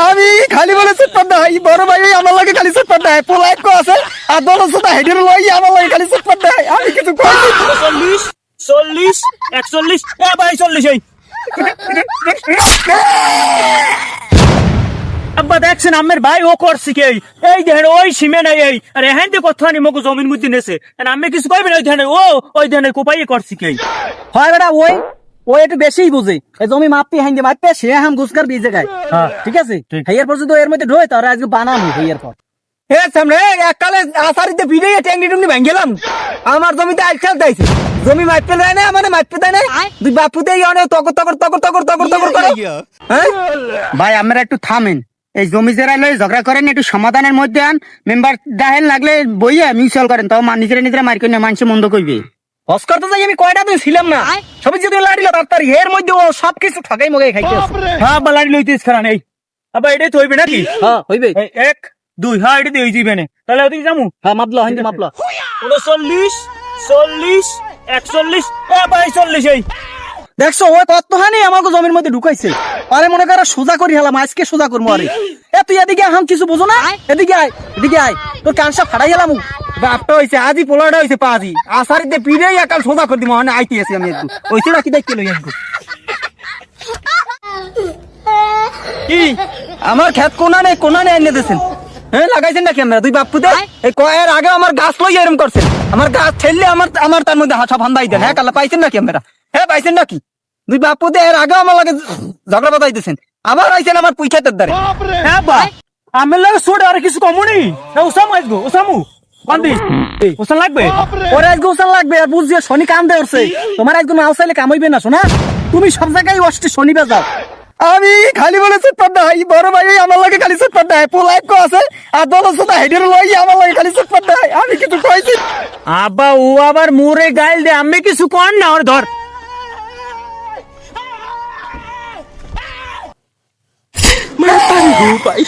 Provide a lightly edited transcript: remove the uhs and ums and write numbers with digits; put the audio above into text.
আমি খালি বলে চুটপাট দেয় বড় ভাই আমার লাগে খালি চুটপাট দেয় পোলাইক আছে আর দল সুতা হেডের লই আমার লাগে খালি চুটপাট দেয় আমি কিছু কইছি 40 40 41 এ ভাই 40 এই আব্বা দেখছেন আমের ভাই ও করছে কি এই দেখেন ওই সীমে নাই এই আরে হ্যাঁ দিয়ে কথা নি মগো জমির মধ্যে নেছে আর আমি কিছু কইবে না ওই দেখেন ওই দেখেন কোপাই করছে কি হয় বেটা ওই একটু বেশিই বুঝে এই জমি মাপি হাইন্দে মাপে সে হাম গুসকার বিজে গায় ঠিক আছে হেয়ার পর যদি এর মধ্যে ঢোয় তার আজকে বানানো হেয়ার পর হে সামনে এককালে আসারিতে ভিড়ে ট্যাংনি টুংনি ভাঙ গেলাম আমার জমিতে আজকাল দাইছে জমি মাপতে দেয় না মানে মাপতে দেয় না দুই বাপুতে অনেক তকর করে হ্যাঁ ভাই আমরা একটু থামেন এই জমি জেরা লই ঝগড়া করেন একটু সমাধানের মধ্যে আন মেম্বার দাহেল লাগলে বইয়া মিউচুয়াল করেন তাও নিজেরা মার করে মানুষে মন্দ কইবে অস্কার তো যাই আমি কয়টা দিন ছিলাম না সবই যদি লাড়িল তার এর মধ্যে ও সবকিছু ঠকাই মগাই খাইতে হ্যাঁ আব্বা লাড়ি লইতেছ খারান এই আব্বা এটাই তো হইবে নাকি হ্যাঁ হইবে 1 2 হ্যাঁ এটা দিয়ে যাইবে না তাহলে ওদিকে যামু হ্যাঁ মাপলা হিন্দে মাপলা 39 40 41 এ ভাই 40 এই দেখছো ওই কতখানি আমাকে জমির মধ্যে ঢুকাইছে আরে মনে কর সোজা করি হেলাম আজকে সোজা করবো আরে এ তুই এদিকে আহাম কিছু বুঝো না এদিকে আয় তোর কানসা ফাড়াই গেলাম বাপটা হয়েছে আজই পোলাটা হয়েছে পাজি আসারিতে পিড়ে একাল সোজা করে দিব মানে আইতে আছি আমি একটু ওই ছিল কি দেখতে লই একটু কি আমার ক্ষেত কোনা নেই এনে দিয়েছেন হ্যাঁ লাগাইছেন নাকি আমরা দুই বাপুতে এই কয়ের আগে আমার গাছ লই এরম করছেন আমার গাছ ছেড়লে আমার তার মধ্যে হাসা ভান্দাই দেন হ্যাঁ কালা পাইছেন নাকি আমরা হ্যাঁ পাইছেন নাকি দুই বাপুতে এর আগে আমার লাগে ঝগড়া বাঁধাইতেছেন আবার আইছেন আমার পুইখাতের দ্বারে হ্যাঁ বা আমার লাগে ছোট আর কিছু কমু নেই না ওসামু আসবো ওসামু বান্দি ওসান লাগবে ওরে আজকে ওসান লাগবে আর বুঝিয়ে শনি কাম দেয় উঠছে তোমার আজকে নাও চাইলে কাম হইবে না শোনা তুমি সব জায়গায় অষ্টে শনিবার যাও আমি খালি বলে চুটপাট দেয় বড় ভাই আমার লাগে খালি চুটপাট দেয় পোলাইক আছে আর দল সুতা হেডের লই আমার লাগে খালি চুটপাট দেয় আমি কিছু কইছি আব্বা ও আবার মোরে গাইল দে আমি কিছু কর না ওর ধর মাতারি গো ভাই